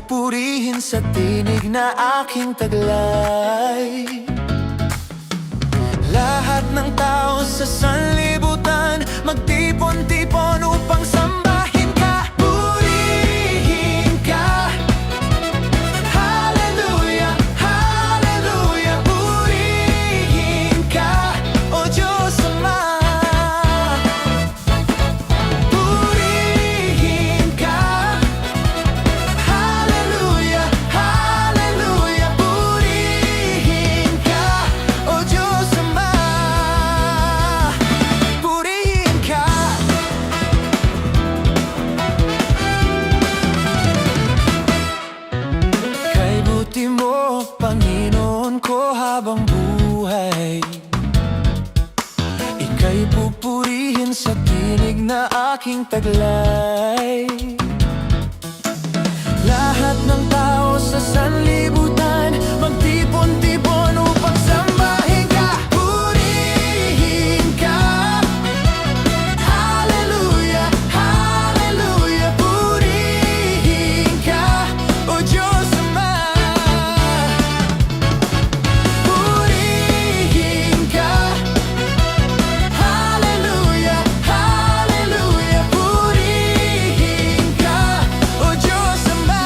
pupurihin sa tinig na aking taglay. Lahat ng tao sa sanlibutan magtipon-tipon upang sambahin ka, purihin ka. Hallelujah, hallelujah, purihin ka, O Diyos Ama. Purihin ka. Hallelujah, hallelujah, purihin ka, O Diyos Ama. Purihin ka. Kay buti mo, Panginoon ko, habang buhay. Ika'y pupurihin sa tinig na aking taglay. Lahat ng tao sa sanlibutan magtipon-tipon upang sambahin ka, purihin ka. Hallelujah, hallelujah, purihin ka, O Diyos Ama. Purihin ka. Hallelujah, hallelujah, purihin ka, O Diyos Ama.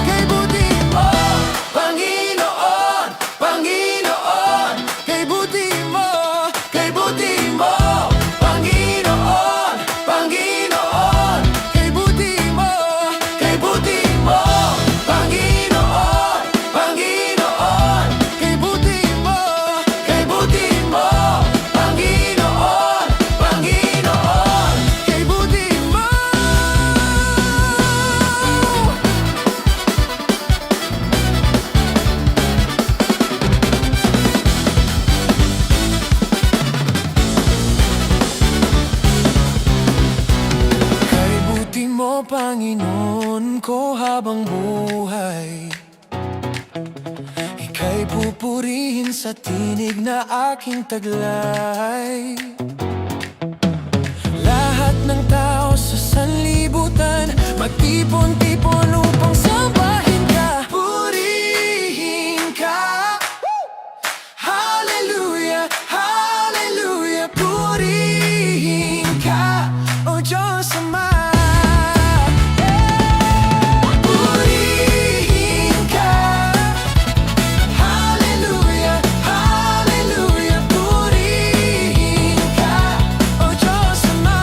Kay buti mo, Panginoon, Panginoon. Kay buti mo, Panginoon, Panginoon. Kay buti mo, Panginoon, Panginoon. Kay buti mo, Panginoon, Panginoon. Kay buti mo. Kay buti mo, Panginoon ko, habang buhay. Ika'y pupurihin sa tinig na aking taglay. Lahat ng tao sa sanlibutan magtipon-tipon upang sambahin ka, purihin ka. Hallelujah, hallelujah, purihin ka, O Diyos Ama. Purihin ka. Hallelujah, hallelujah, purihin ka, O Diyos Ama.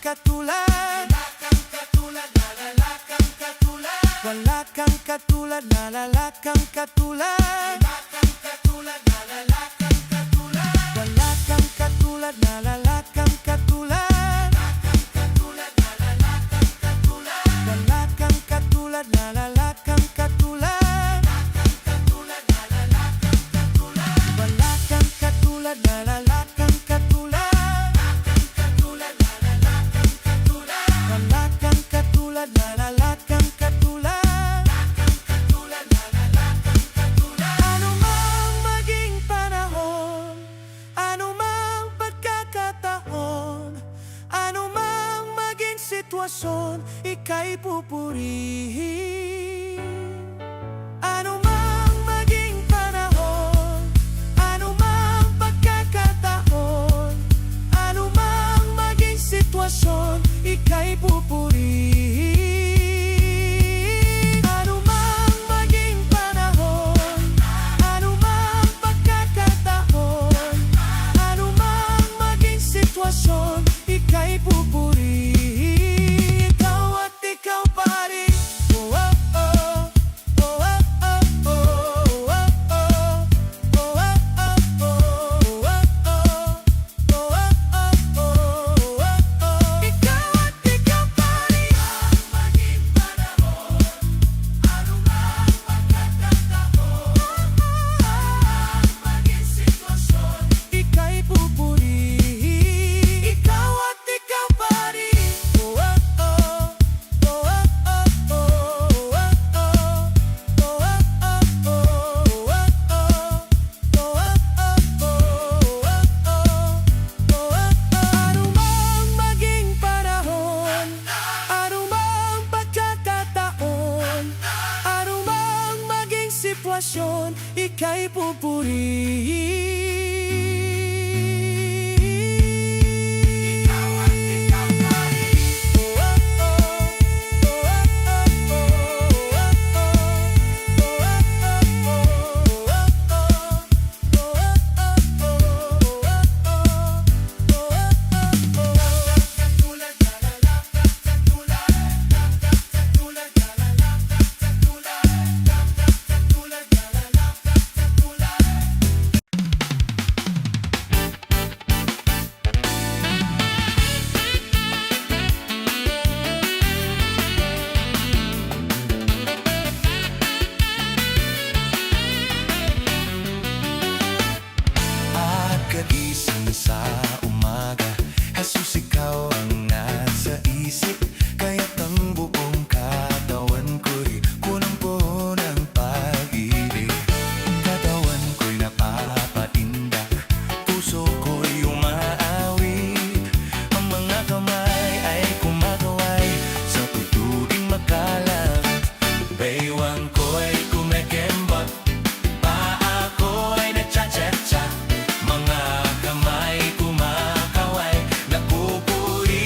katulad. Wala kang katulad. Wala kang katulad, wala kang katulad. Wala kang katulad, wala kang katulad. Wala kang katulad, wala kang katulad. Wala kang katulad, wala kang katulad. Wala kang katulad, ano mang maging panahon, ano mang pagkakataon, ano mang maging sitwasyon, ika'y pupurihin. Ano mang maging panahon, ano mang pagkakataon, ano mang maging sitwasyon, ika'y pupurihin. Ano mang maging panahon, ano mang pagkakataon, ano mang maging sitwasyon, ika'y pupurihin. Ikaw at ikaw pa rin. Oh, oh, oh. Oh, oh, oh, oh. Oh, oh, oh. Oh, oh, oh. Oh, oh, oh. Ikaw at ikaw pa rin. Maging panahon, ano mang pagkakataon, maging sitwasyon, ika'y pupurihin. Ikaw at ikaw pa rin. Oh, oh, oh. Oh, oh, oh, oh. Oh, oh, oh. Oh, oh, oh. Oh, oh, oh. Ano mang maging panahon, ano mang pagkakataon, ano mang maging sitwasyon, ika'y pupurihin. Ikaw at ikaw pa rin. Oh, oh, oh. Oh, oh, Pagkagising sa umaga, Jesus, ikaw ang nasa isip. Kaya't ang buong katawan ko'y punong-puno ng pag-ibig. Katawan ko'y napapatindak, puso ko'y umaawit. Ang mga kamay ay kumakaway sa tuturing makalat. Baywang ko'y kumekembot, paa ko'y nagcha-cha-cha. Mga kamay kumakaway, napupuri.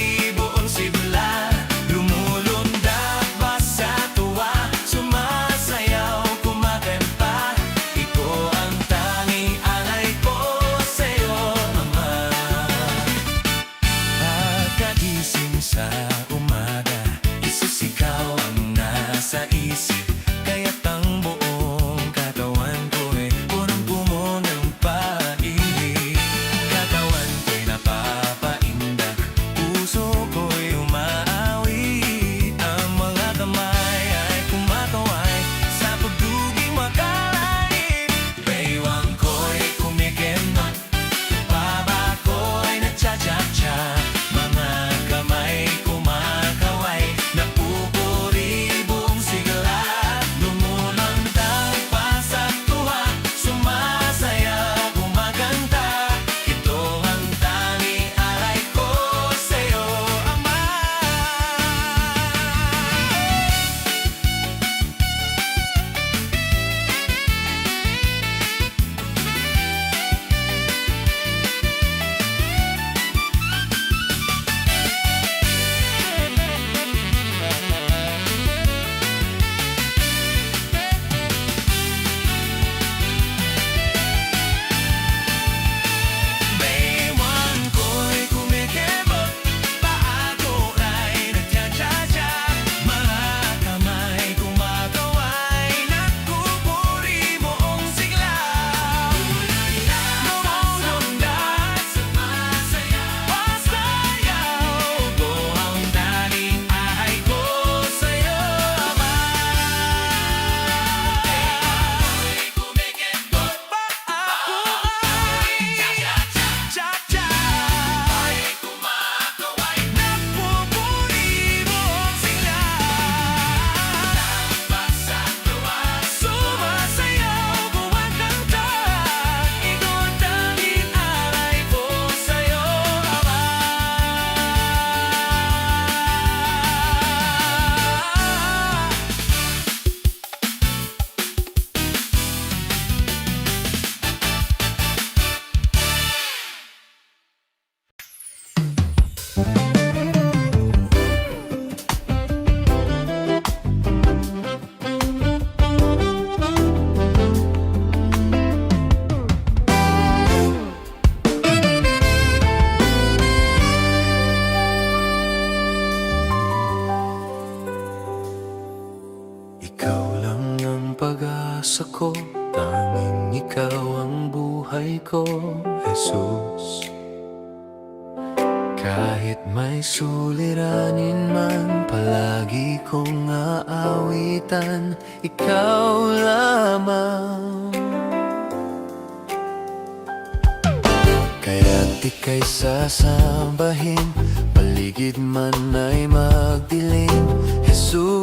Diyos ako, tanging ikaw ang buhay ko, Jesus. Kahit may suliranin man, palagi kong aawitan, ikaw lamang. Kaya't ika'y sasambahin, paligid man ay magdilim, Jesus.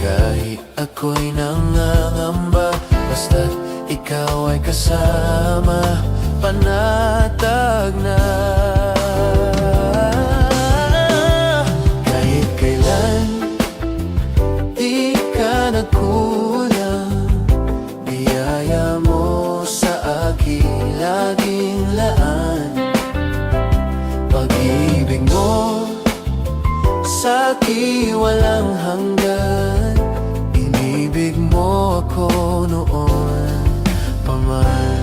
Kahit ako'y nangangamba, basta't ikaw ay kasama, panatag na. Kahit kailan, di ka nagkulang, biyaya mo sa akin laging laan. Pag-ibig mo sa akin walang hanggan, inibig mo ako noon pa man.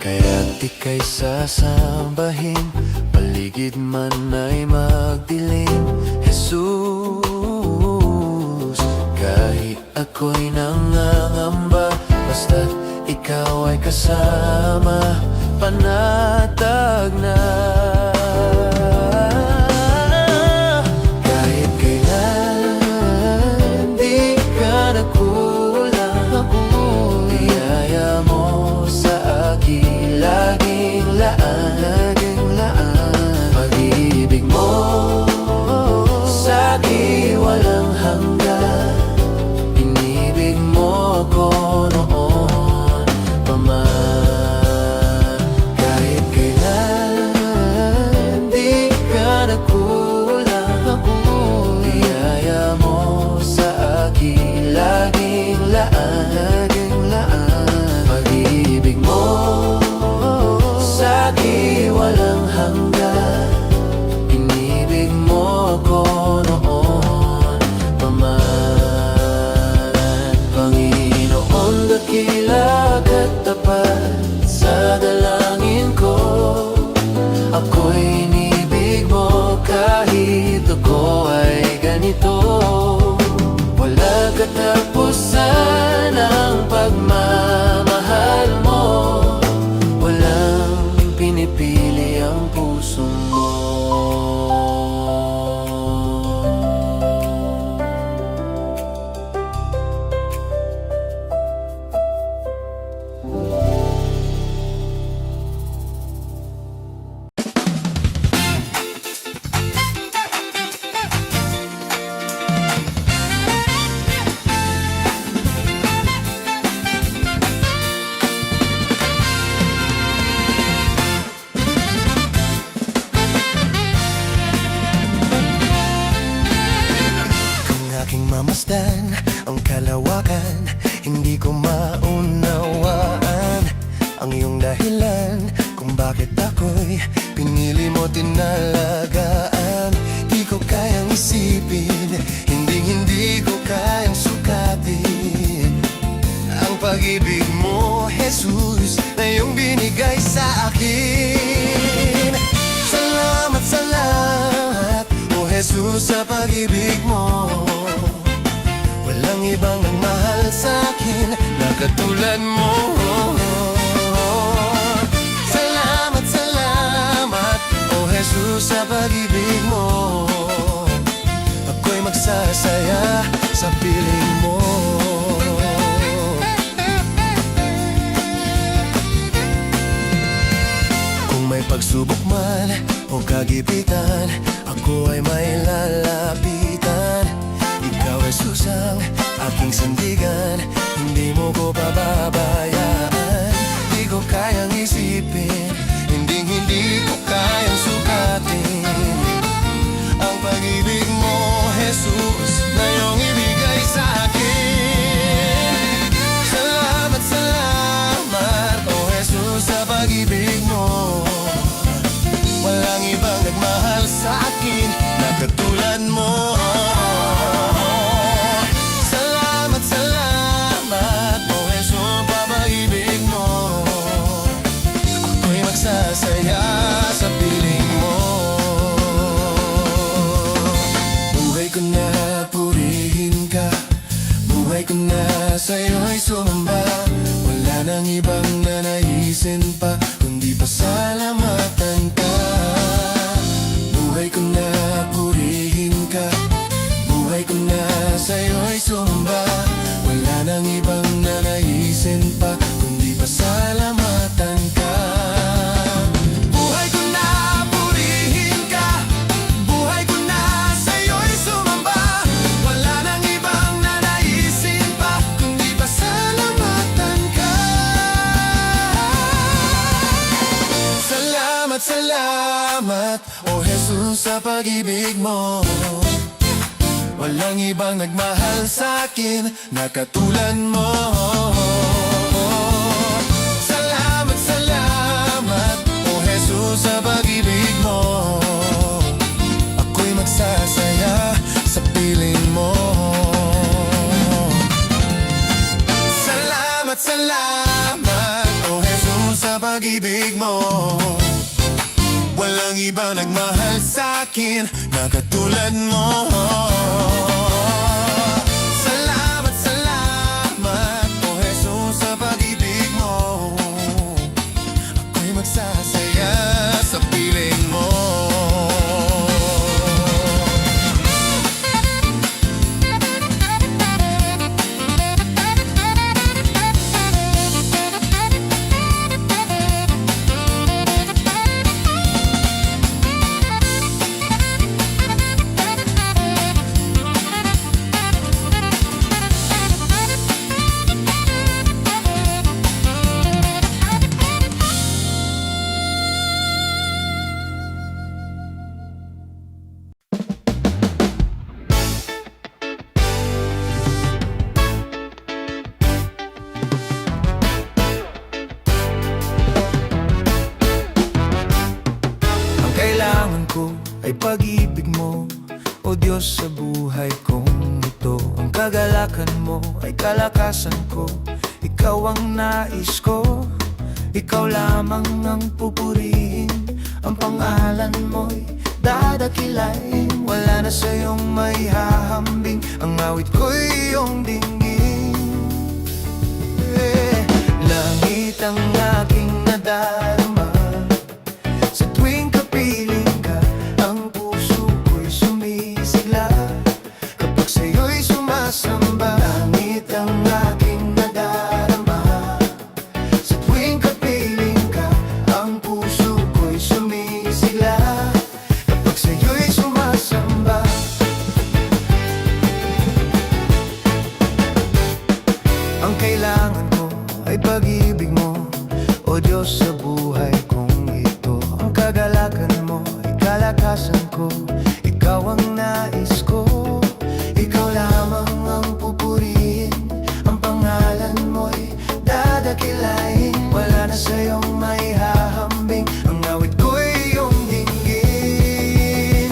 Kaya't ika'y sasambahin, paligid man ay magdilim, Jesus. Kahit ako'y nangangamba, basta't ikaw ay kasama, panatag na. Kahit kailan, di ka nagkulang, biyaya mo sa akin laging laan. Pag-ibig mo sa akin walang hanggan, inibig mo ako noon pa man. Kahit kailan, di ka nagkulang, biyaya mo sa akin laging laan. Pag-ibig mo sa akin walang hanggan, inibig mo ako noon pa man. Panginoon, dakila ka't tapat sa dalangin ko, ako'y inibig mo kahit ako ay ganito. Wala katapusan ang pagmamahal mo, walang pinipili ang puso mo. Mamasdan ang kalawakan, hindi ko maunawaan ang iyong dahilan kung bakit ako'y pinili mo tinalagaan. Di ko kayang isipin, hindi ko kayang sukatin ang pag-ibig mo, Jesus, na iyong binigay sa akin. Salamat, salamat, oh Jesus, sa pag-ibig mo. Walang ibang nagmahal sa'kin na katulad mo. Salamat, salamat, oh Jesus, sa pag-ibig mo. Ako'y magsasaya sa piling mo. Kung may pagsubok man o kagipitan, ako ay may lalapitan. Ikaw, Jesus, ang aking sandigan, hindi mo ko pababayaan. Di ko kayang isipin, hindi ko kayang sukatin ang pag-ibig mo, Jesus, na iyong ibigay sa akin. Salamat, salamat, oh Jesus, sa pag-ibig mo. Walang ibang nagmahal sa akin na katulad mo. Salamat, salamat, Buhay ko na sa'yo'y sumamba. Wala nang ibang nanaisin pa kundi pasalamatan ka. Buhay ko na purihin ka. Buhay ko na sa'yo'y sumamba. Wala nang ibang nanaisin pa kundi pasalamatan ka. Buhay ko na purihin ka. Buhay ko na sa'yo'y sumamba. Wala nang ibang nanaisin pa kundi pasalamatan ka. Salamat, salamat, O Jesus, sa pag-ibig mo. Walang ibang nagmahal sa'kin na katulad mo. Salamat, salamat, O Jesus, sa pag-ibig mo. Ako'y magsasaya sa piling mo. Salamat, salamat, O Jesus, sa pag-ibig mo. Walang ibang nagmahal sa'kin na katulad mo. Salamat, salamat, O Jesus, sa pag-ibig mo. Ako'y magsasaya sa piling mo. Kailangan ko ay pag-ibig mo, O Diyos, sa buhay kong ito. Ang kagalakan mo ay kalakasan ko. Ikaw ang nais ko. Ikaw lamang ang pupurihin. Ang pangalan mo'y dadakilain. Wala na sa'yong maihahambing. Ang awit ko'y iyong dinggin. Langit ang aking nadarama. Sa tuwing kapiling ka, ang puso ko'y sumisigla. Kapag sa'yo'y sumasamba, langit ang aking nadarama. Sa tuwing kapiling ka, ang puso ko'y sumisigla. Kapag sa'yo'y sumasamba. Ang kailangan ko ay pag-ibig mo, O Diyos, sa buhay kong ito. Ang kagalakan mo ay kalakasan ko. Ikaw ang nais ko. Ikaw lamang ang pupurihin. Ang pangalan mo'y dadakilain. Wala na sa'yong maihahambing. Ang awit ko'y iyong dinggin.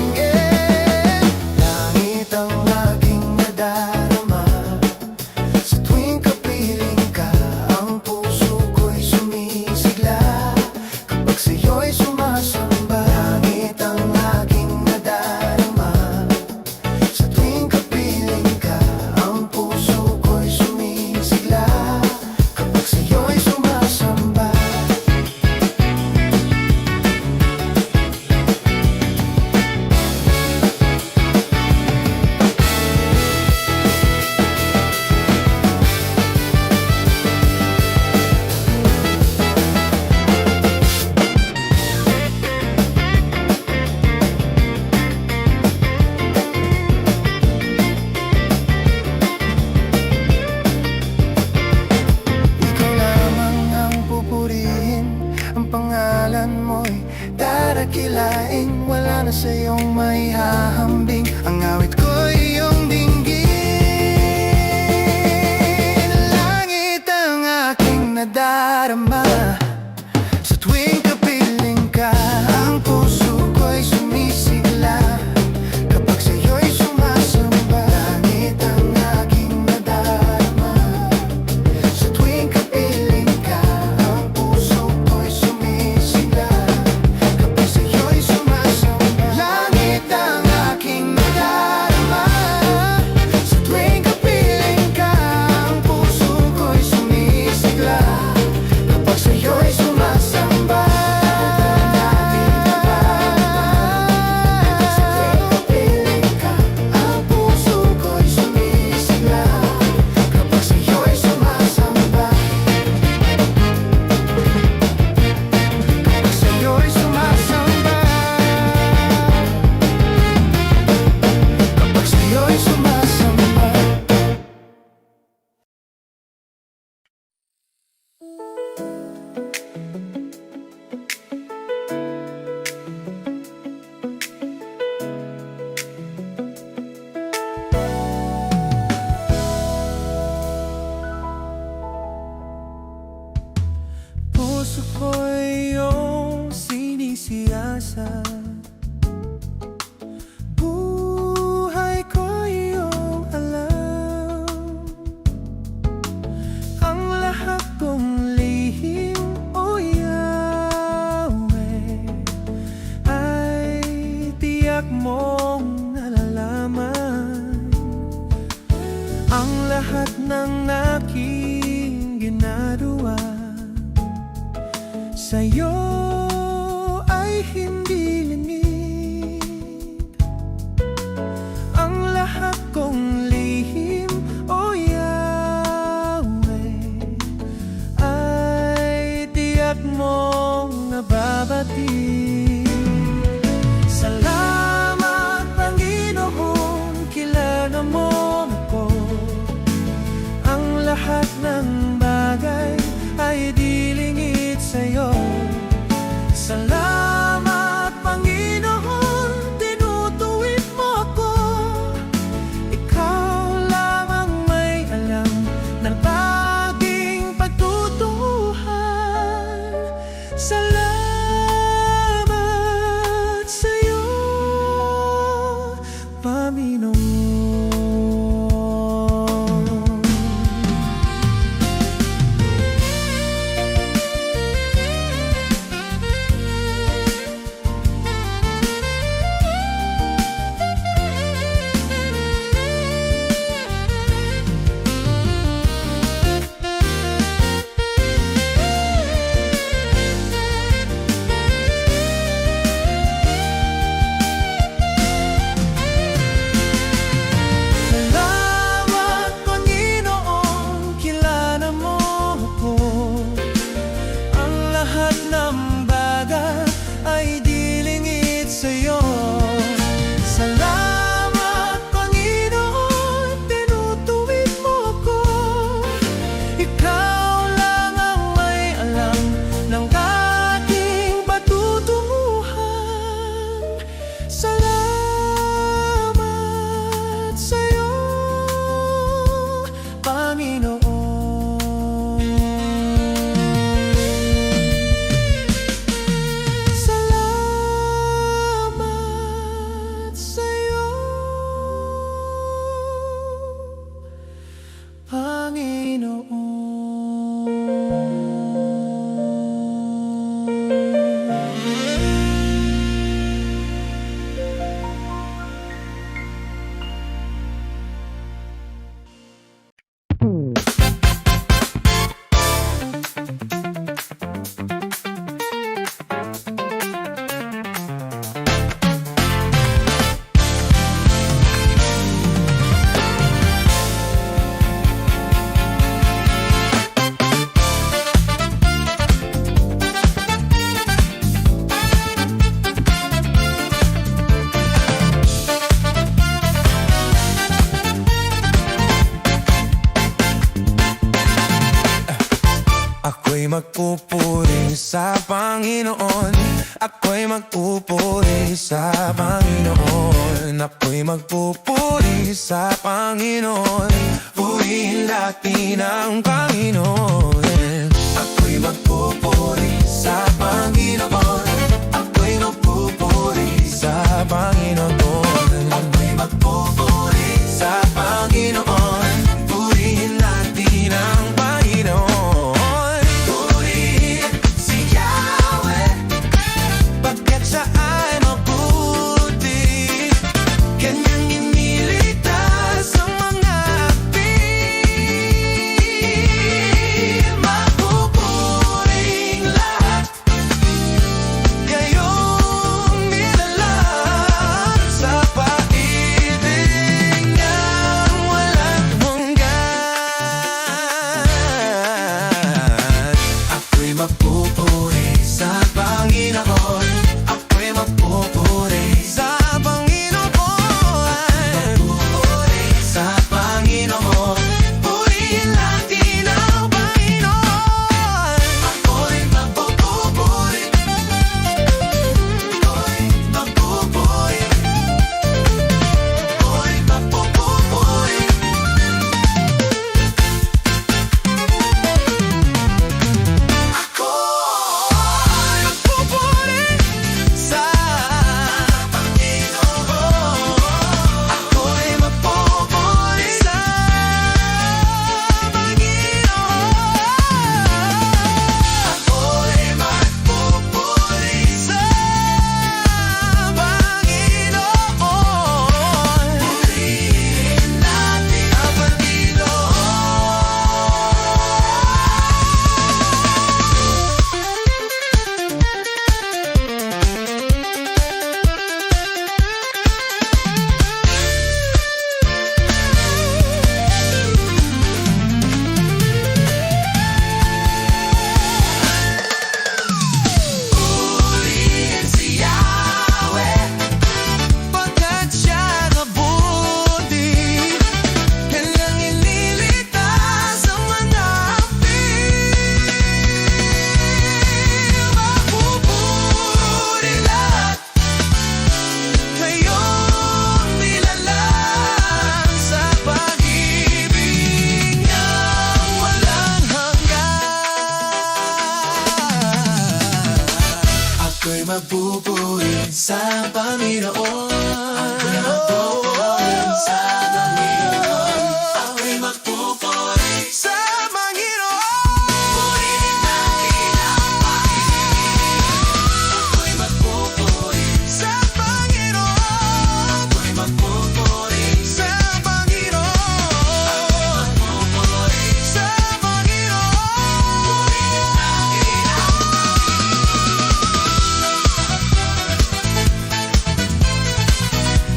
Langit ang aking nadarama. Sa tuwing kapiling ka, ang puso ko'y sumisigla. Kapag sa'yo'y sumasamba, langit ang aking nadarama. Sa tuwing kapiling ka, ang puso ko'y sumisigla. Kapag sa'yo'y sumasamba. Ikaw lamang ang pupurihin. Ang pangalan mo'y dadakilain. Wala na sa'yong maihahambing. Ang awit ko'y iyong dinggin. Langit ang aking nadarama. Sa tuwing kapiling ka, ang puso ko'y sumisigla. Kapag sa'yo'y sumasamba, langit ang aking nadarama. Sa tuwing kapiling ka, ang puso ko'y sumisigla. Kapag sa'yo'y sumasamba, langit ang aking nadarama. lahat ng aking ginagawa sa'yo ay hindi lingid. Ang lahat kong lihim, o Yahweh, ay tiyak mong nababatid. Salamat, Panginoon, kilala mo ako. Ang lahat ng bagay ay di lingid sa'yo. Salamat, Panginoon, tinutuwid mo ako. Ikaw lamang may alam ng aking pagtutuhan. Salamat sa'yo, Panginoon. Salamat, Panginoon, kilala mo ako. Ang lahat ng bagay ay di lingid sa'yo. Salamat, Panginoon, tinutuwid mo ako. Ikaw lang ang may alam ng aking patutunguhan. Salamat sa'yo, Panginoon. Salamat sa'yo, Ako'y magpupuri sa Panginoon. Ako'y magpupuri sa Panginoon. Ako'y magpupuri sa Panginoon. Purihin natin ang Panginoon. Ako'y magpupuri sa Panginoon. Ako'y magpupuri sa Panginoon. Ako'y magpupuri sa Panginoon. Purihin natin ang Panginoon. Siya ay mabuti, kanyang iniligtas ang mga api. sa Panginoon. Ako'y magpupuri sa Panginoon. Ako'y magpupuri Sa Panginoon. Purihin natin ang Panginoon. Ako'y magpupuri Sa Panginoon. Ako'y magpupuri Sa Panginoon. Magpupuri Sa Panginoon. Purihin natin ang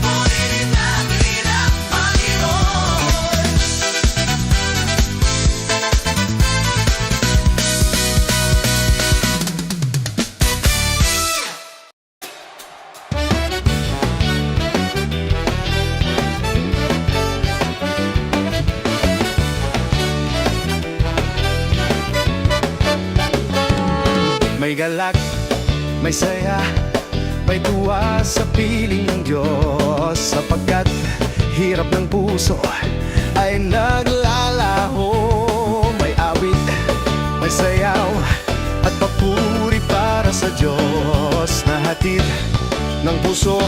Purihin natin ang Panginoon. May galak, may saya, may tuwa sa piling ng Diyos, sapagkat hirap ng puso ay naglalaho. May awit, may sayaw at papuri para sa Diyos, na hatid ng puso,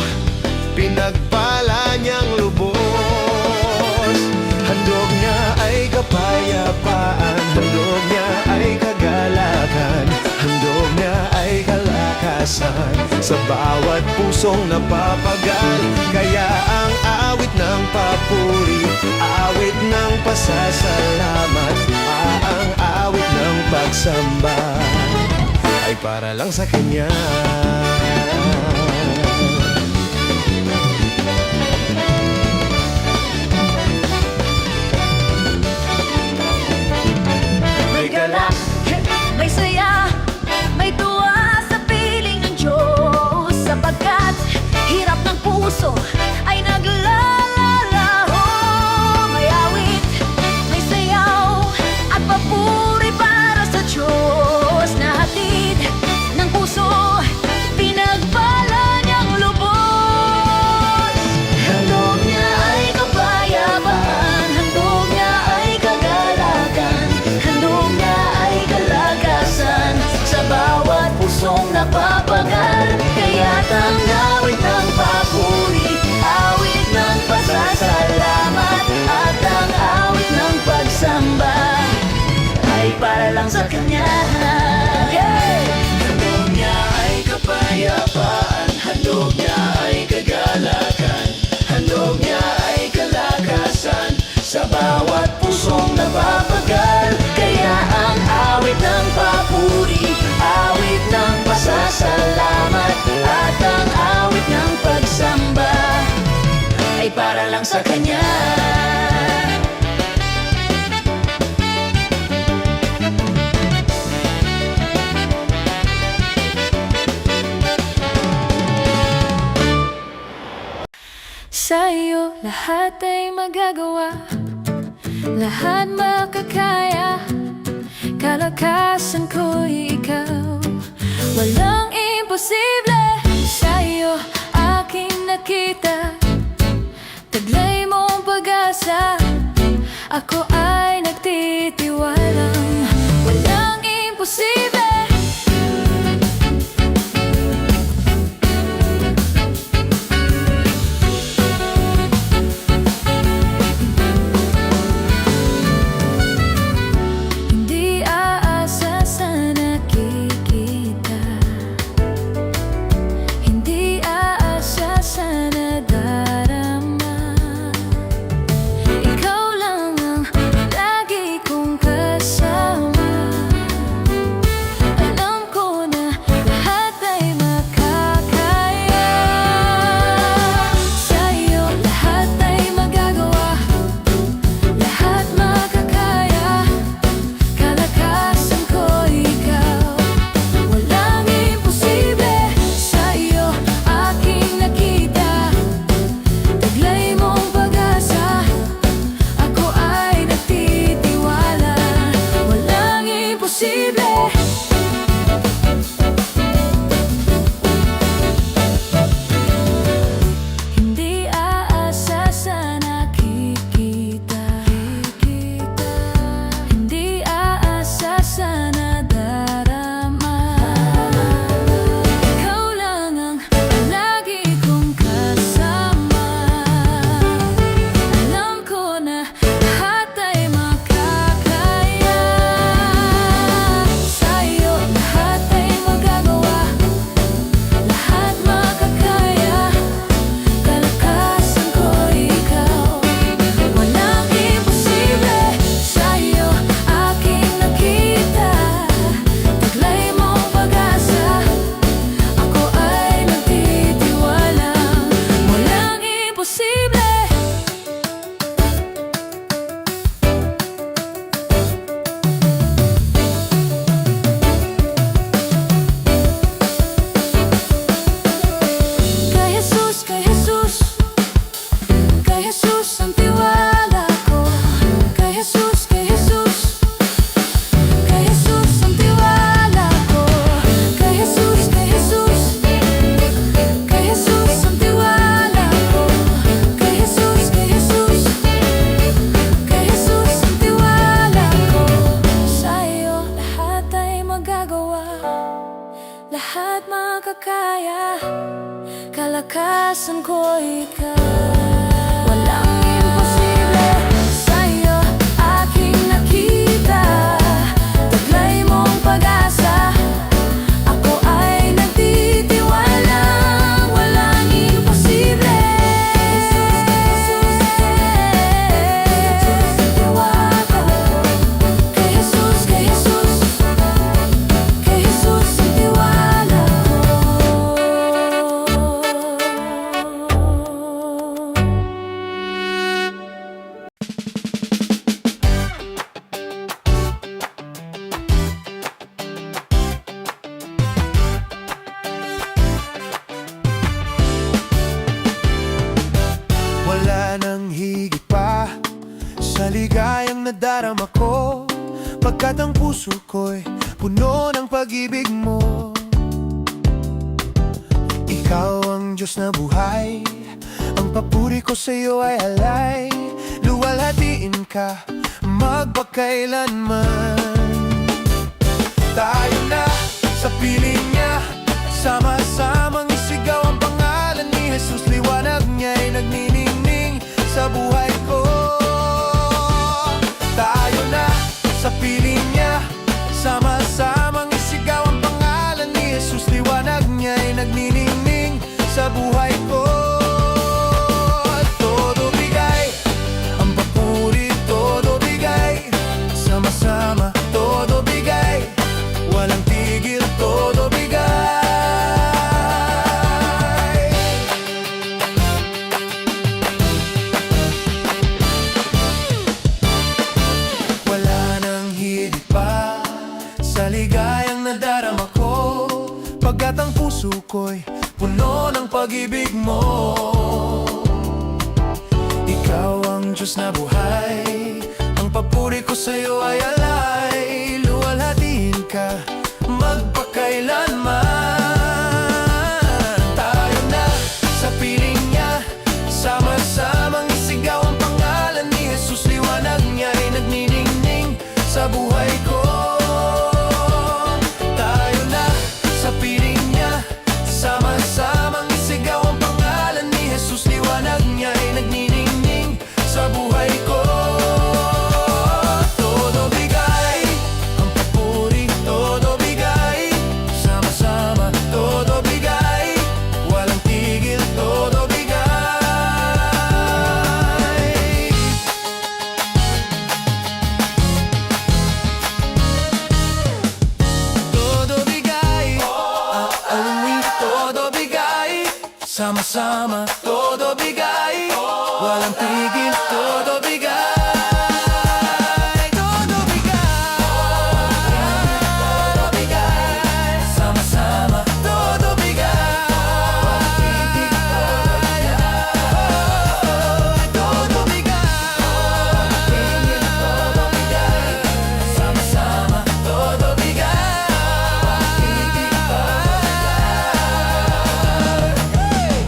pinagpala niyang lubos. Handog niya ay kapayapaan, handog niya ay kagalakan, handog niya ay kalakasan sa bawat pusong napapagal. Kaya ang awit ng papuri, awit ng pasasalamat, ang awit ng pagsamba ay para lang sa Kanya. May galak, may saya, may tuwa sa piling ng Diyos, sapagkat hirap ng puso ay naglalalaho. May awit, may sayaw at papuri para sa Diyos, na hatid ng puso, pinagpala niyang lubos. Handog niya ay kapayapaan, handog niya ay kagalakan, handog niya ay kalakasan sa bawat pusong napapagal. Kaya't ang awit ng papuri, awit ng pasasalamat, at ang awit ng pagsamba ay para lang sa Kanya. Yeah! Handog niya ay kapayapaan, handog niya ay kagalakan, handog niya ay kalakasan sa bawat pusong napapagal. Kaya ang awit ng papuri, awit ng pasasalamat, at ang awit ng pagsamba ay para lang sa Kanya. Sa'yo lahat ay magagawa, lahat makakaya, kalakasan ko'y ikaw. Walang imposible sa'yo aking nakita, taglay mong pag-asa, ako ay nagtitiwalang walang imposible. Hindi aasa sa nakikita, hindi aasa sa nadarama. Ikaw lang ang kalakasan ko ikaw. Walang imposible sa'yo aking nakita. Taglay mong pag-asa, ako ay nagtitiwala. Walang imposible. Tiwala kay Jesus, kay Jesus, kay Jesus ang tiwala ko. Wala nang higit pa sa ligayang nadarama ko, pagkat ang puso ko'y puno ng pag-ibig mo. Ikaw ang Diyos na buhay, ang papuri ko sa'yo ay alay. Luwalhatiin ka magpakailanman. Tayo na sa piling niya, sama-samang isigaw ang pangalan ni Jesus. Liwanag niya'y nagniningning sa buhay ko. Tayo na sa piling niya, sama-samang isigaw ang pangalan ni Jesus. Liwanag niya'y nagniningning sa buhay ko. Todo bigay, ang papuri, todo bigay. Sama-sama, todo bigay. Walang tigil, todo bigay. Wala nang higit pa sa ligayang nadarama ko, pagkat ang puso ko'y puno ng pag-ibig mo. Ikaw ang Diyos na buhay, ang papuri ko sa'yo ay alay. Luwalhatiin ka magpakailanman. Tayo na sa piling niya, sama-samang isigaw ang pangalan ni Jesus. Liwanag niya'y nagniningning sa buhay ko. Tayo na sa piling niya, sama-samang isigaw ang pangalan ni Jesus. Liwanag niya'y nagniningning sa buhay ko. Todo bigay, ang papuri, todo bigay. Sama-sama, todo bigay. Walang tigil, todo bigay. Todo bigay, alam todo bigay. Sama-sama, todo bigay. Walang tigil, todo bigay. Todo bigay, todo bigay. Sama-sama, todo bigay. Walang tigil, todo bigay. Todo bigay, sama-sama, todo bigay. Walang tigil, todo bigay.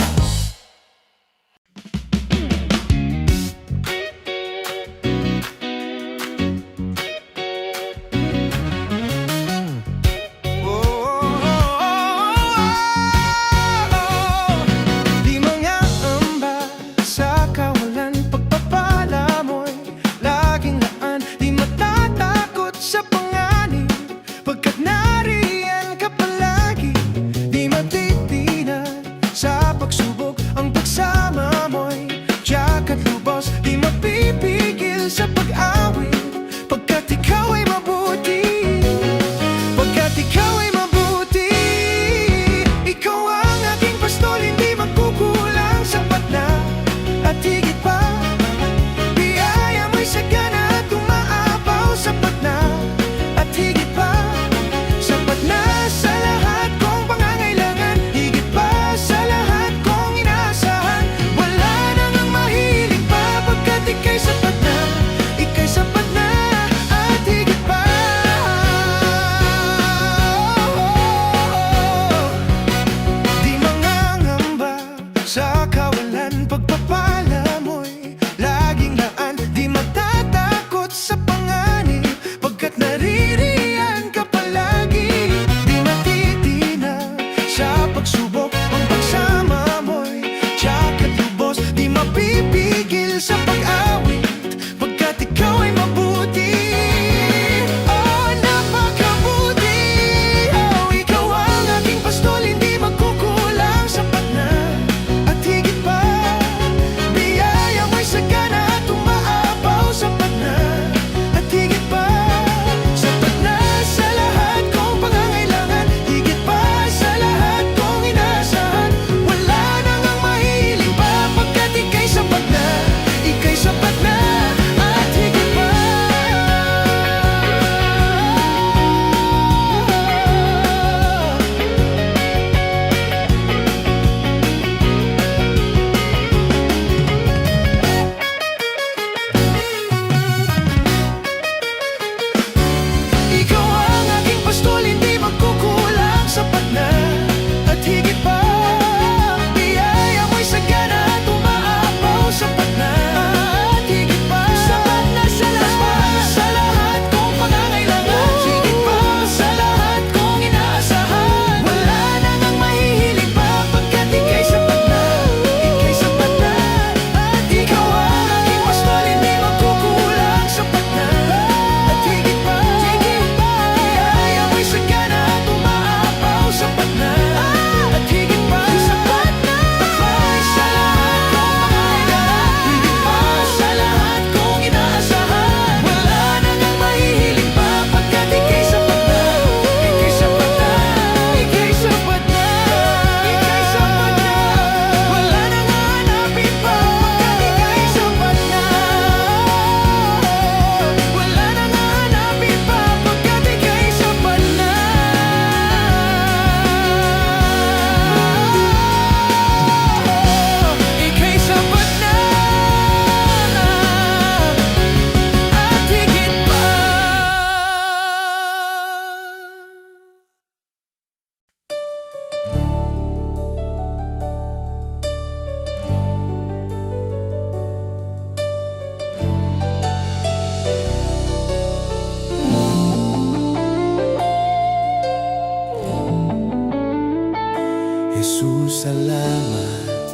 salamat.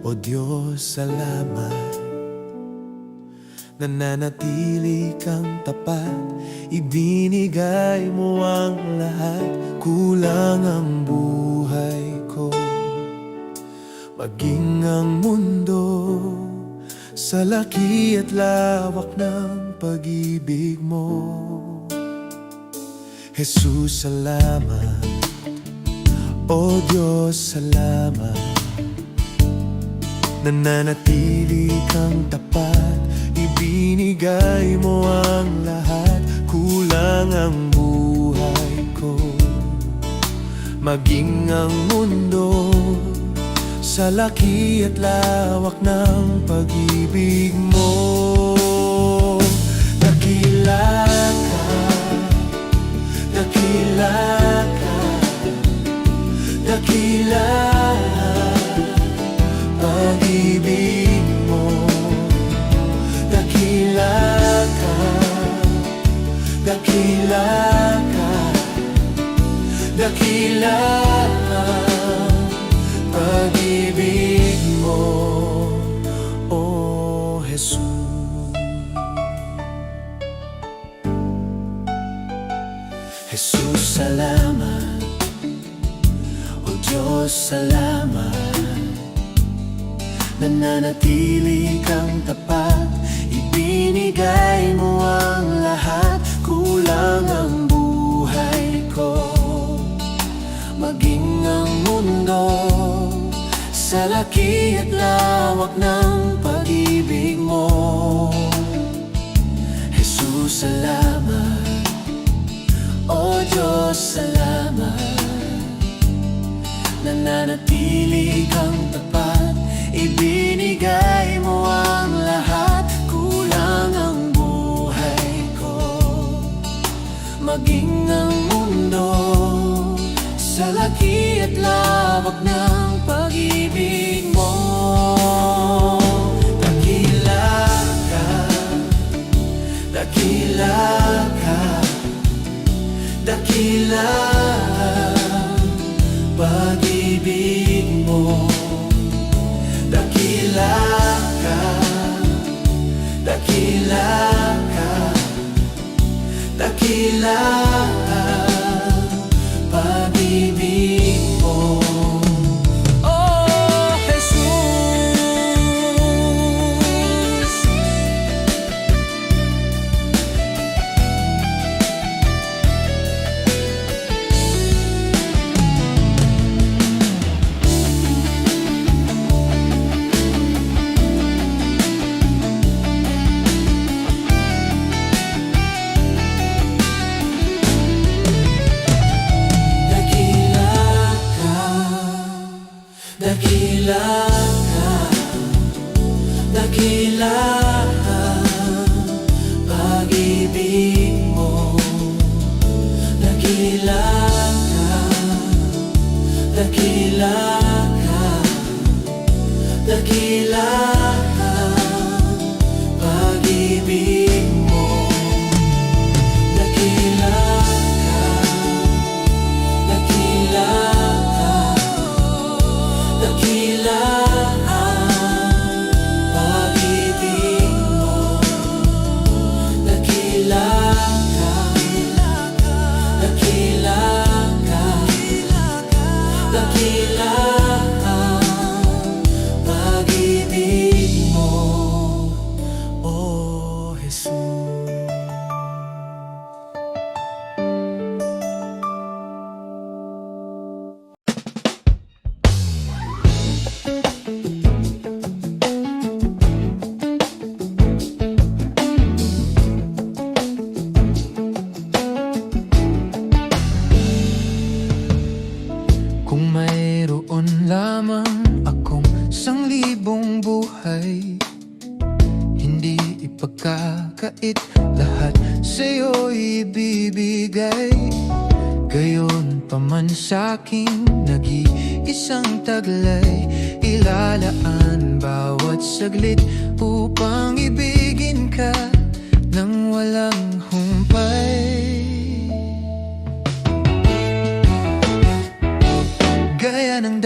O Diyos, salamat. Nananatili kang tapat, ibinigay mo ang lahat. Kulang ang buhay ko, maging ang mundo, sa laki at lawak ng pag-ibig mo. Jesus, salamat. O Diyos, salamat. Nananatili kang tapat, ibinigay mo ang lahat. Kulang ang buhay ko, maging ang mundo, sa laki at lawak ng pag-ibig mo. Dakila ka, dakila ka, dakila pag-ibig mo. Dakila ka, dakila ka, dakila pag-ibig mo, O Jesus. Jesus, salamat. O Diyos, salamat. Nananatili kang tapat, ibinigay mo ang lahat. Kulang ang buhay ko, maging ang mundo, sa laki at lawak ng pag-ibig mo. Jesus, salamat. O Diyos, salamat. Nananatili kang tapat, ibinigay mo ang lahat. Kulang ang buhay ko, maging ang mundo, sa laki at lawak ng pag-ibig mo. Dakila ka, dakila ka, dakila pag-ibig mo. Dakila ka, dakila ka, dakila pag-ibig mo. Oh, Jesus. Dakila ka, dakila pag-ibig mo. Dakila ka, dakila ka, dakila pag-ibig mo. Dakila ka, dakila dakila pag-ibig mo. Dakila ka, dakila ka, dakila pag-ibig mo, O Jesus. Kung mayroon lamang akong 1,000 buhay, hindi ipagkakait, lahat sa'yo ibibigay. Gayon pa man sa'king nag-iisang taglay, ilalaan bawat saglit upang ibigin ka nang walang humpay. Gaya ng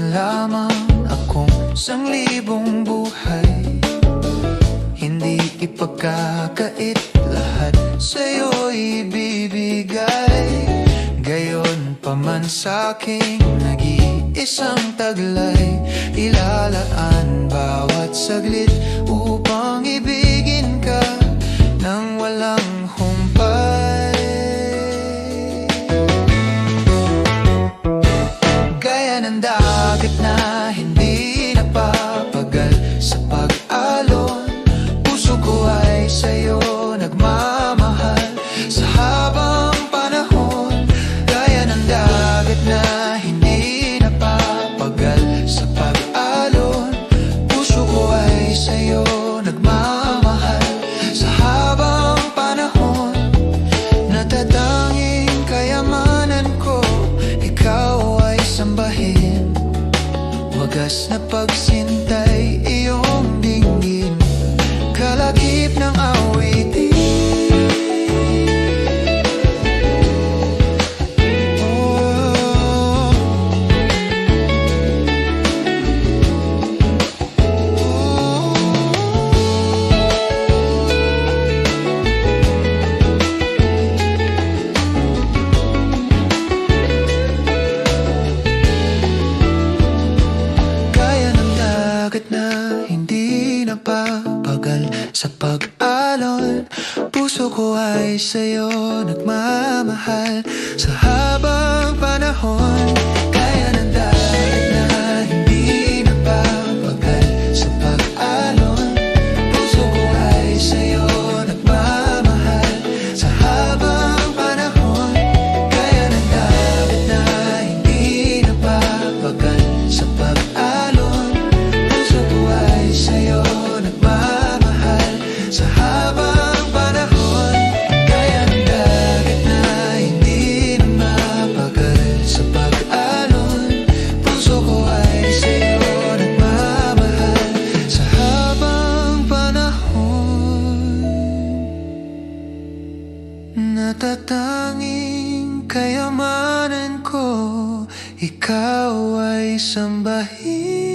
man lamang akong 1,000 buhay, hindi ipagkakait, lahat sa'yo ibibigay. Gayon pa man sa'king nag-iisang taglay, ilalaan bawat saglit upang ibigin ka nang walang humpay. Gaya ng dagat na hindi napapagal sa pag-alon, puso ko ay sa'yo nagmamahal sa habang panahon. Gaya ng dagat na hindi napapagal sa pag-alon, puso ko ay sa'yo nagmamahal sa habang panahon. Natatanging kayamanan ko, ikaw ay sambahin. Wagas na pagsintay, iyong dinggin, kalakip ng awitin. Gaya ng dagat na hindi napapagal sa pag-alon, puso ko ay sa'yo nagmamahal sa habang panahon. Gaya ng dagat na hindi napapagal sa pag-alon, puso ko ay sa'yo nagmamahal sa habang panahon. Gaya ng dagat na hindi napapagal sa pag-alon, puso ko ay sa'yo nagmamahal sa habang panahon. Gaya ng dagat na hindi napapagal sa pag-alon, puso ko ay sa'yo nagmamahal sa habang panahon. Natatanging kayamanan ko, ikaw ay sambahin.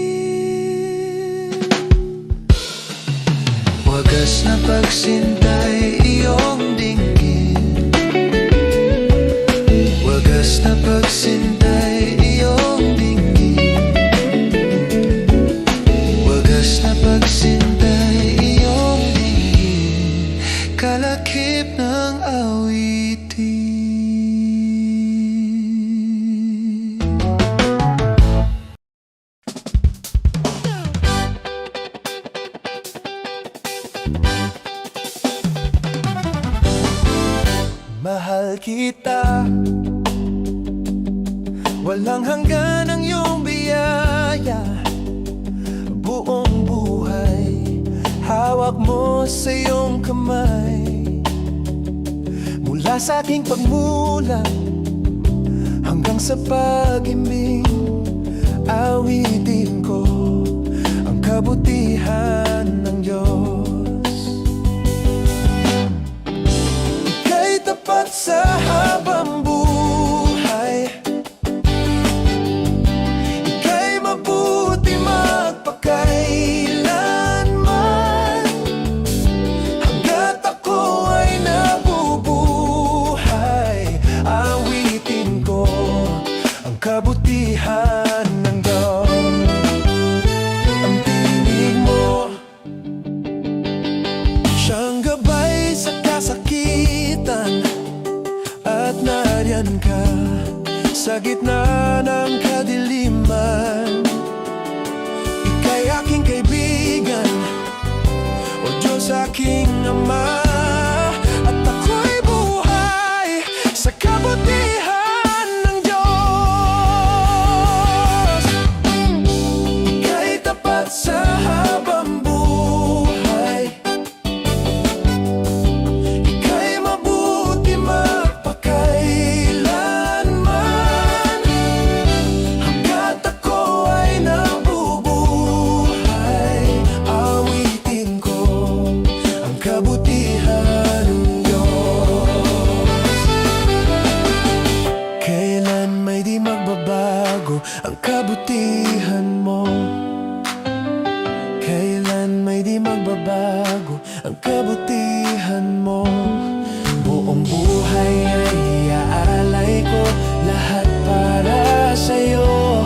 Wagas na pagsintay, iyong dinggin, wagas na pagsintay, iyong dinggin, wagas na pagsintay, iyong dinggin, kalakip ng awitin. Mahal kita, walang hanggan ang iyong biyaya. Buong buhay, hawak mo sa iyong kamay. Mula sa aking pagmulang hanggang sa pag-ibig, awitin ko ang kabutihan ng Diyos. Ika'y tapat sa habang buhay, ika'y mabuti magpakailanman. Hanggat ako ay nabubuhay, awitin ko ang kabutihan ng Diyos. Ang tinig mo, siyang gabay sa kasakitan, at nariyan ka sa gitna ng kadiliman. Ika'y aking kaibigan, o Diyos aking Ama, at ako'y buhay sa kabutihan ng Diyos. Ika'y tapat sa habang buhay, ika'y mabuti magpakailanman. Hanggat ako ay nabubuhay, awitin ko ang kabutihan magbabago ang kabutihan mo. Buong buhay ay iaalay ko, lahat para sa'yo.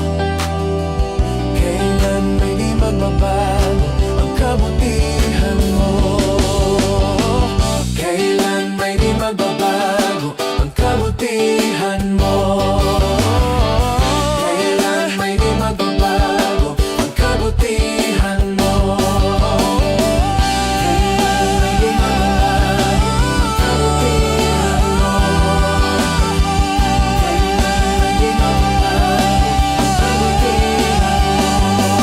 Kailan may di magbabago ang kabutihan mo. Kailan may di magbabago ang kabutihan mo. Kailan may di magbabago ang kabutihan mo. Kailan may di magbabago ang kabutihan mo. Kailan may di magbabago ang kabutihan mo.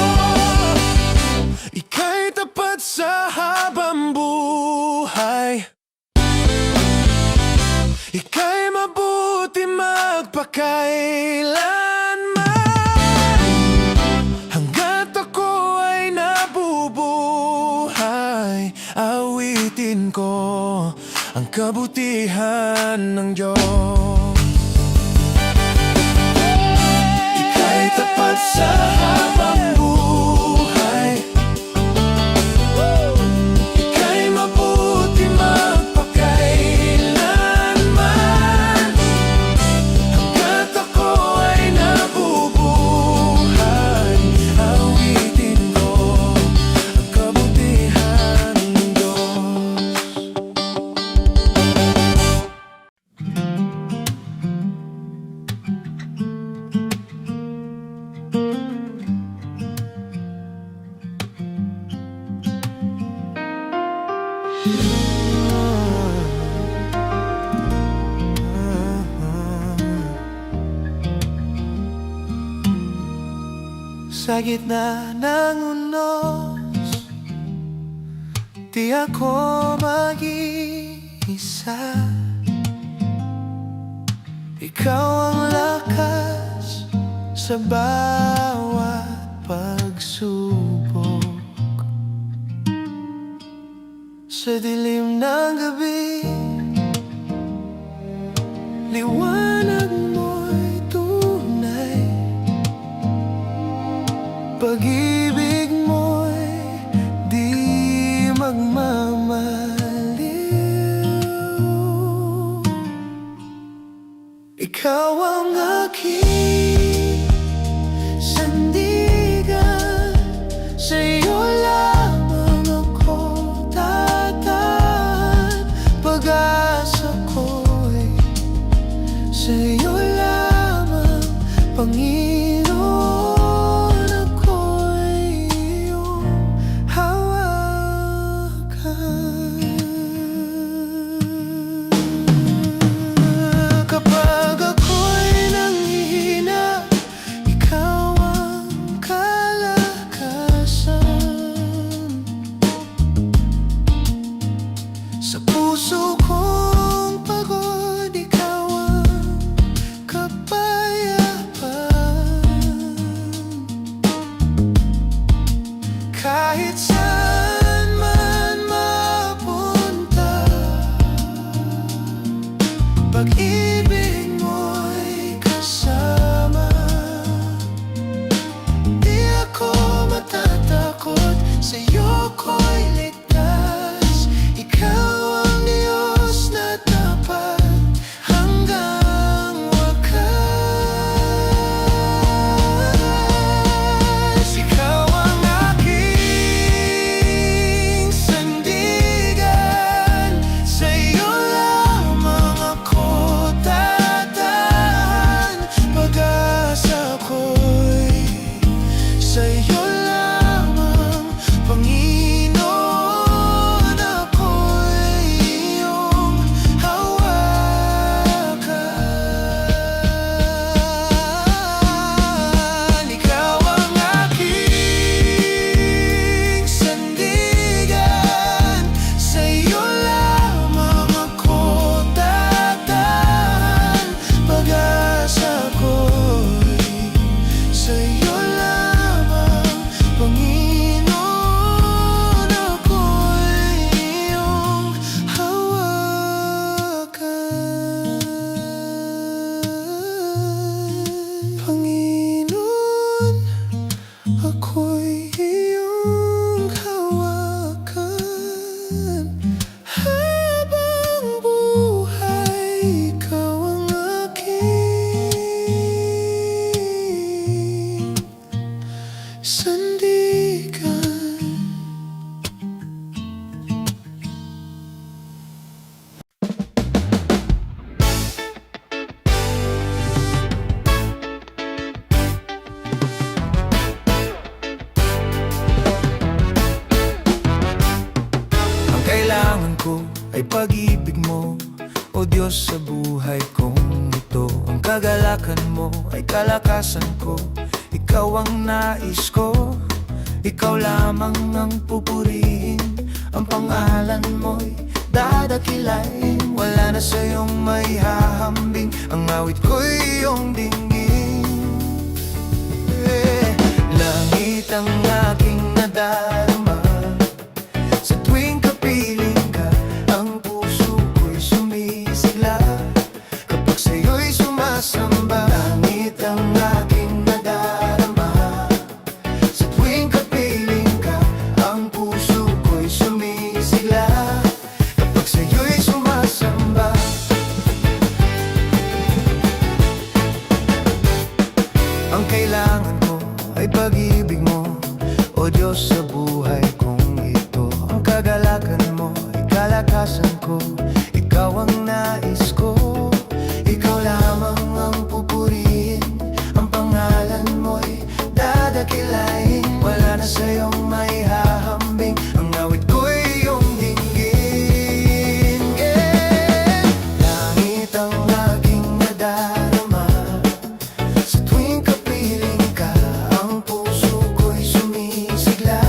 Ika'y tapat sa habang buhay. Ika'y mabuti magpakailanman. Hanggat ako ay nabubuhay, awitin ko ang kabutihan ng Diyos. Ika'y tapat sa habang buhay. Ika'y mabuti magpakailanman. Hanggat ako ay nabubuhay, awitin ko ang kabutihan ng Diyos. Sa gitna ng unos, di ako mag-iisa. Ikaw ang lakas sa bawat pagsubok. Sa dilim ng gabi, liwanag mo'y tunay. Pag-ibig mo'y di magmamaliw. Ikaw ang aking sandigan, sa'yo lamang ako tataan. Pag-asa ko'y sa'yo lamang, Panginoon. Kapag ako'y nanghihina, ikaw ang kalakasan. Sa puso kong pagod, ikaw ang kapayapaan. Kahit saan man mapunta, pag-ibig mo'y kasama. Di ako matatakot, sa'yo ko'y ligtas. Ikaw ang Diyos na tapat hanggang wakas. Ikaw ang aking sandigan, sa'yo lamang ako tataan. Pag-asa ko'y sa'yo lamang, Panginoon. ay pag-ibig mo, O Diyos sa buhay kong ito. Ang kagalakan mo ay kalakasan ko, Ikaw ang nais ko, Ikaw lamang ang pupurihin. Ang pangalan mo'y dadakilain, wala na sa'yong may hahambing. Ang awit ko'y iyong dinggin. Langit ang aking nadarama, sa tuwing kapiling ka, ang puso ko'y sumisigla kapag sa'yo'y sumasamba. Langit ang aking nadarama, sa tuwing kapiling ka, ang puso ko'y sumisigla kapag sa'yo'y sumasamba. Ang kailangan ko ay pag-ibig mo, O Diyos sa buhay kong ito. Ang kagalakan mo ay kalakasan ko, Ikaw ang nais ko, Ikaw lamang ang pupurihin. Ang pangalan mo'y dadakilain, wala na sa'yong may hahambing. Ang awit ko'y iyong dinggin. Langit ang aking nadarama, sa tuwing kapiling ka, ang puso ko'y sumisigla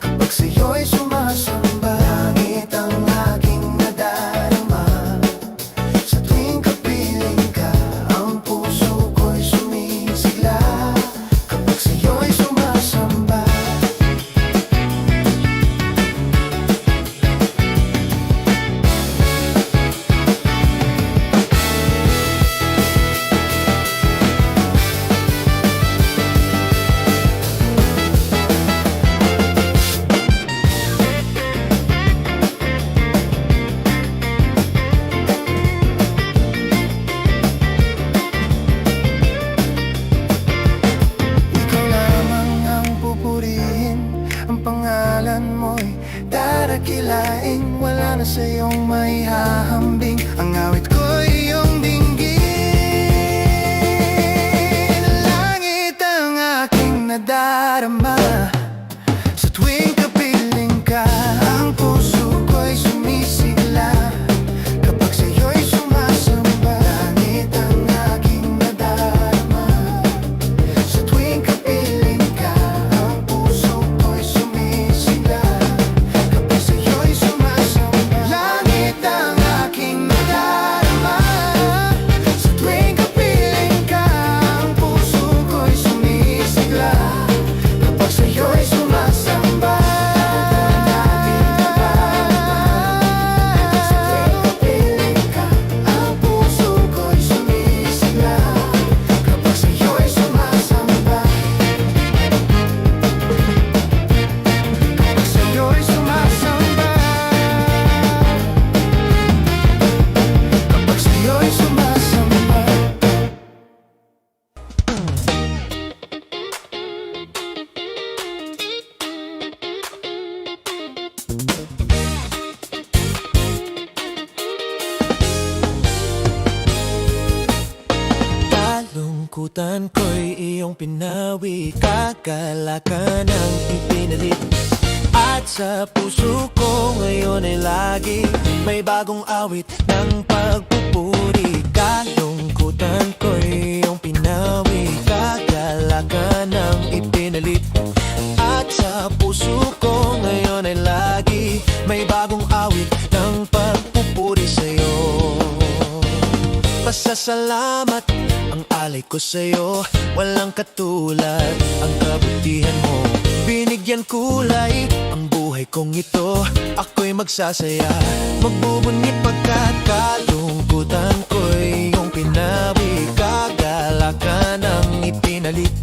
kapag sa'yo'y sumasamba. Langit ang aking nadarama, sa tuwing kapiling ka, ang puso ko'y sumisigla kapag sa'yo'y sumasamba. Ikaw lamang ang pupurihin, ang pangalan mo'y dadakilain, wala na sa'yong may hahambing. Ang awit ko'y iyong dinggin. Langit ang aking nadarama, sa tuwing kapiling ka, ang puso ko'y sumisigla kapag sa'yo'y sumasamba. Langit ang aking nadarama, sa tuwing kapiling ka, ang puso ko'y sumisigla kapag sa'yo'y sumasamba. Langit ang aking nadarama, sa tuwing kapiling ka, ang puso ko'y sumisigla kapag sa'yo'y sumasamba. Sa tuwing kapiling ka, ang puso ko'y sumisigla kapag sa'yo'y sumasamba. Kapag sa'yo'y sumasamba. Kapag sa'yo'y sumasamba. Kalungkutan ko'y iyong pinawi, kagalakan ang ipinalit. At sa puso ko ngayon ay lagi may bagong awit ng pagpupuri. Kalungkutan ko'y iyong pinawi, kagalakan ang ipinalit. At sa puso ko ngayon ay lagi may bagong awit ng pagpupuri sa'yo. Pasasalamat ang alay ko sa'yo, walang katulad ang kabutihan mo. Binigyan kulay ang buhay kong ito, ako'y magsasaya, magbubunyi pagkat kalungkutan ko'y iyong pinawi, kagalakan ang ipinalit.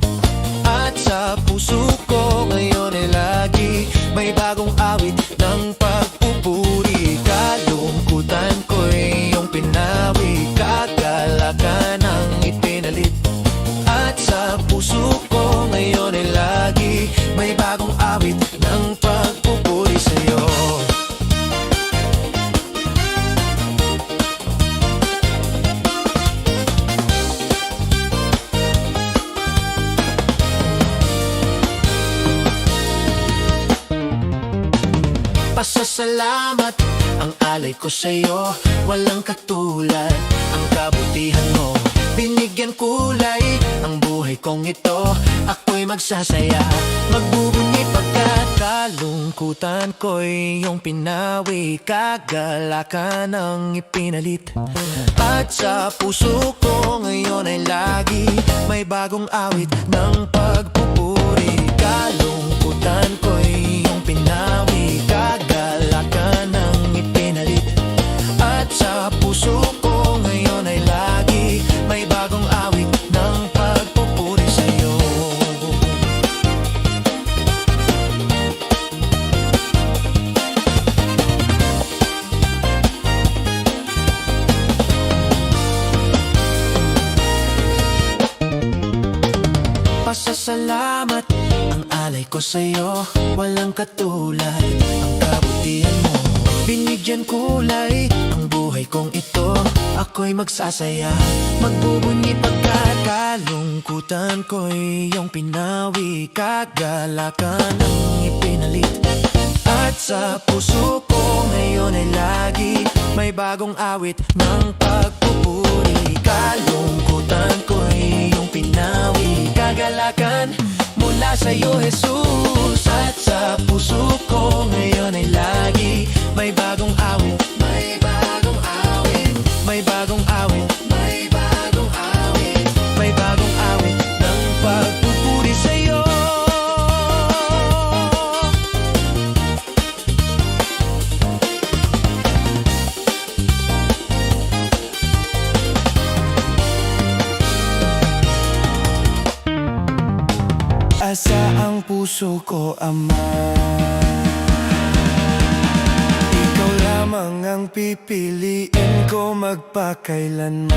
At sa puso ko ngayon ay lagi may bagong awit ng pagpupuri. Kalungkutan ko'y iyong pinawi, kagalakan ang ipinalit. At sa puso ko ngayon ay lagi may bagong awit ng pagpupuri sa'yo. Pasasalamat Ang alay ko sa'yo, walang katulad. Ang kabutihan mo, binigyan kulay. Ang buhay kong ito, ako'y magsasaya. Magbubunyi pagkat kalungkutan ko'y iyong pinawi. Kagalakan ang ipinalit. At sa puso ko ngayon ay lagi may bagong awit ng pagpupuri. Kalungkutan ko'y iyong pinawi. Kagalakan ang ipinalit. At sa puso ko ngayon ay lagi may bagong awit ng pagpupuri sa'yo. Pasasalamat ang alay ko sa'yo, walang katulad. Ang kabutihan mo, binigyan kulay. Ang buhay kong ito, ako'y magsasaya. Magbubunyi pagkat kalungkutan ko'y iyong pinawi. Kagalakan ang ipinalit. At sa puso ko ngayon ay lagi may bagong awit ng pagpupuri. Kalungkutan ko'y iyong pinawi. Kagalakan mula sa'yo, Jesus. At sa puso ko ngayon ay lagi may bagong awit. May bagong awit. May bagong awit. May bagong awit. May bagong awit ng pagpupuri sa'yo. Asa ang puso ko, Ama? Ikaw lamang ang pipiliin ko magpakailanman.